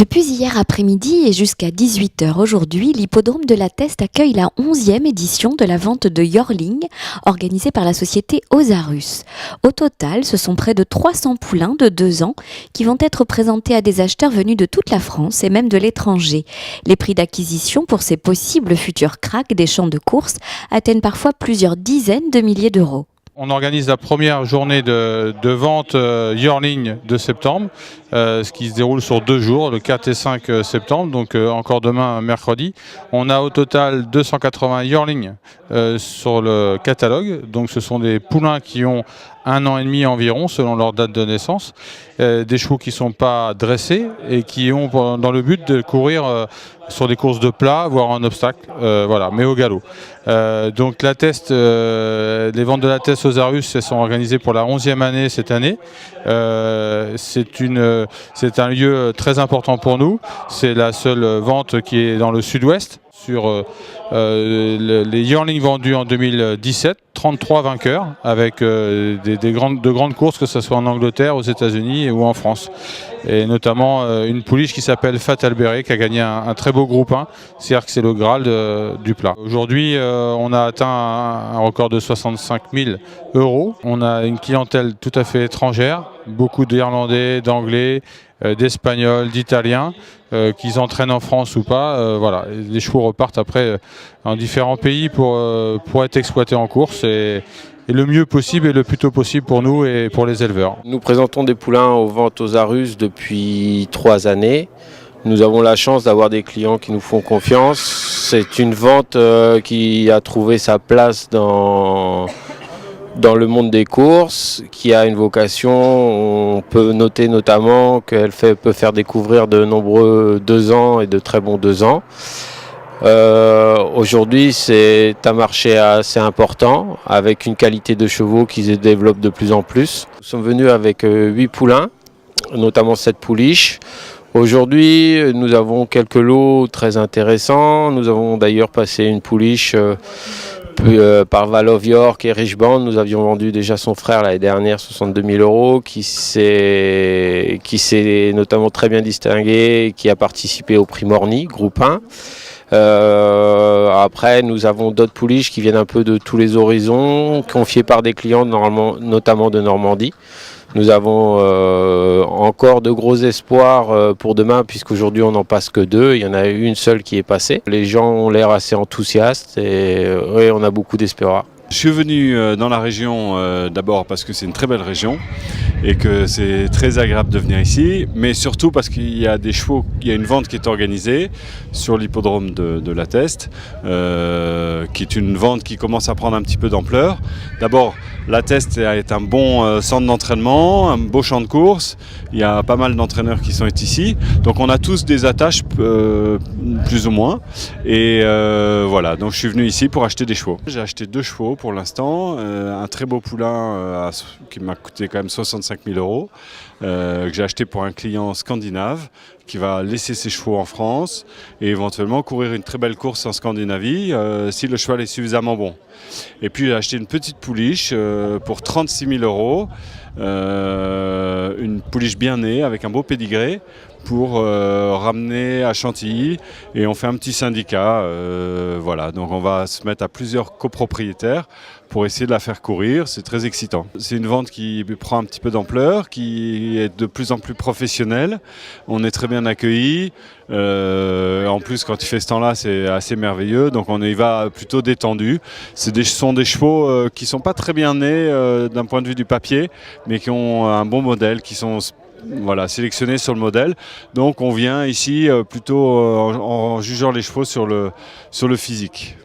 Depuis hier après-midi et jusqu'à 18 h aujourd'hui, l'hippodrome de la Teste accueille la 11e édition de la vente de Yearling, organisée par la société Osarus. Au total, ce sont près de 300 poulains de 2 ans qui vont être présentés à des acheteurs venus de toute la France et même de l'étranger. Les prix d'acquisition pour ces possibles futurs cracks des champs de course atteignent parfois plusieurs dizaines de milliers d'euros. On organise la première journée de vente Yearling de septembre, ce qui se déroule sur 2 jours, le 4 et 5 septembre, donc encore demain mercredi. On a au total 280 Yearling sur le catalogue, donc ce sont des poulains qui ont 1 an et demi environ selon leur date de naissance, des chevaux qui ne sont pas dressés et qui ont dans le but de courir sur des courses de plat, voire un obstacle, voilà, mais au galop. Donc la Teste, les ventes de la Teste Osarus, elles sont organisées pour la 11e année cette année. C'est un lieu très important pour nous. C'est la seule vente qui est dans le sud-ouest. Sur les Yearling vendus en 2017, 33 vainqueurs avec de grandes courses, que ce soit en Angleterre, aux États-Unis ou en France. Et notamment une pouliche qui s'appelle Fatal Beret qui a gagné un très beau groupe 1, c'est-à-dire que c'est le Graal du plat. Aujourd'hui, on a atteint un record de 65 000 €. On a une clientèle tout à fait étrangère, beaucoup d'Irlandais, d'Anglais, d'Espagnols, d'Italiens, qu'ils entraînent en France ou pas. Voilà. Les chevaux repartent après en différents pays pour être exploités en course et le mieux possible et le plus tôt possible pour nous et pour les éleveurs. Nous présentons des poulains aux ventes Osarus depuis 3 années. Nous avons la chance d'avoir des clients qui nous font confiance. C'est une vente qui a trouvé sa place dans le monde des courses, qui a une vocation. On peut noter notamment qu'elle peut faire découvrir de nombreux 2 ans et de très bons 2 ans. Aujourd'hui, c'est un marché assez important, avec une qualité de chevaux qui se développe de plus en plus. Nous sommes venus avec 8 poulains, notamment 7 pouliches. Aujourd'hui, nous avons quelques lots très intéressants. Nous avons d'ailleurs passé une pouliche par Val of York et Richband. Nous avions vendu déjà son frère l'année dernière 62 000 €, qui s'est notamment très bien distingué et qui a participé au prix Morny, groupe 1. Après, nous avons d'autres pouliches qui viennent un peu de tous les horizons, confiées par des clients notamment de Normandie. Nous avons encore de gros espoirs pour demain, puisqu'aujourd'hui on n'en passe que 2. Il y en a une seule qui est passée. Les gens ont l'air assez enthousiastes et oui, on a beaucoup d'espoir. Je suis venu dans la région d'abord parce que c'est une très belle région et que c'est très agréable de venir ici, mais surtout parce qu'il y a des chevaux, il y a une vente qui est organisée sur l'hippodrome de la Teste, qui est une vente qui commence à prendre un petit peu d'ampleur. D'abord, la Teste est un bon centre d'entraînement, un beau champ de course. Il y a pas mal d'entraîneurs qui sont ici, donc on a tous des attaches plus ou moins. Et voilà, donc je suis venu ici pour acheter des chevaux. J'ai acheté 2 chevaux pour l'instant, un très beau poulain qui m'a coûté quand même 65 000 €, que j'ai acheté pour un client scandinave qui va laisser ses chevaux en France et éventuellement courir une très belle course en Scandinavie si le cheval est suffisamment bon. Et puis j'ai acheté une petite pouliche pour 36 000 €, une pouliche bien née avec un beau pédigré pour ramener à Chantilly, et on fait un petit syndicat, voilà, donc on va se mettre à plusieurs copropriétaires pour essayer de la faire courir. C'est très excitant. C'est une vente qui prend un petit peu d'ampleur, qui est de plus en plus professionnelle. On est très bien accueillis. En plus, quand il fait ce temps-là, c'est assez merveilleux. Donc on y va plutôt détendu. Ce sont des chevaux qui sont pas très bien nés d'un point de vue du papier, mais qui ont un bon modèle, qui sont sélectionnés sur le modèle. Donc on vient ici plutôt en jugeant les chevaux sur le physique.